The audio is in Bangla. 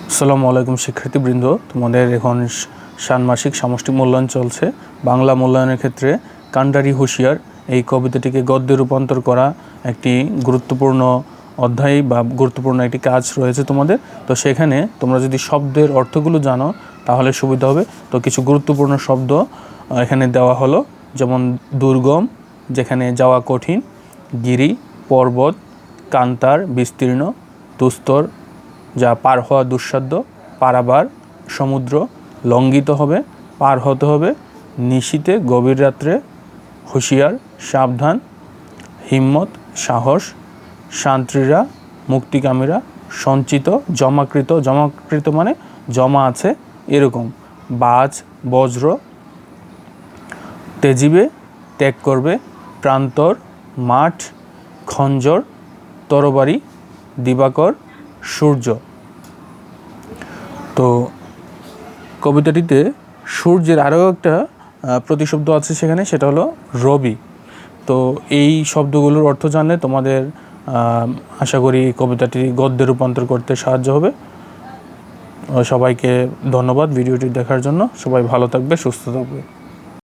আসসালামু আলাইকুম শিক্ষার্থীবৃন্দ, তোমাদের এখন ষান্মাসিক সামষ্টিক মূল্যায়ন চলছে। বাংলা মূল্যায়নের ক্ষেত্রে কান্ডারি হুঁশিয়ার এই কবিতাটিকে গদ্যে রূপান্তর করা একটি গুরুত্বপূর্ণ অধ্যায় বা গুরুত্বপূর্ণ একটি কাজ রয়েছে তোমাদের। তো সেখানে তোমরা যদি শব্দের অর্থগুলো জানো তাহলে সুবিধা হবে। তো কিছু গুরুত্বপূর্ণ শব্দ এখানে দেওয়া হলো, যেমন দুর্গম, যেখানে যাওয়া কঠিন; গিরি, পর্বত; কান্তার, বিস্তীর্ণ; দুস্তর, যা পার হওয়া দুঃসাধ্য; পারাবার, সমুদ্র; লঙ্ঘিত হবে, পার হতে হবে; নিশীথে, গভীর রাত্রে; হুঁশিয়ার, সাবধান; হিম্মত, সাহস; শান্ত্রীরা, মুক্তিকামীরা; সঞ্চিত, জমাকৃত, জমাকৃত মানে জমা আছে এরকম; বাজ, বজ্র; তেজিবে, ত্যাগ করবে; প্রান্তর, মাঠ; খঞ্জর, তরবারি; দিবাকর, সূর্য। তো কবিতাটিতে সূর্যের আরও একটা প্রতিশব্দ আছে সেখানে, সেটা হলো রবি। তো এই শব্দগুলোর অর্থ জানলে তোমাদের আশা করি কবিতাটি গদ্যে রূপান্তর করতে সাহায্য হবে। সবাইকে ধন্যবাদ ভিডিওটি দেখার জন্য। সবাই ভালো থাকবে, সুস্থ থাকবে।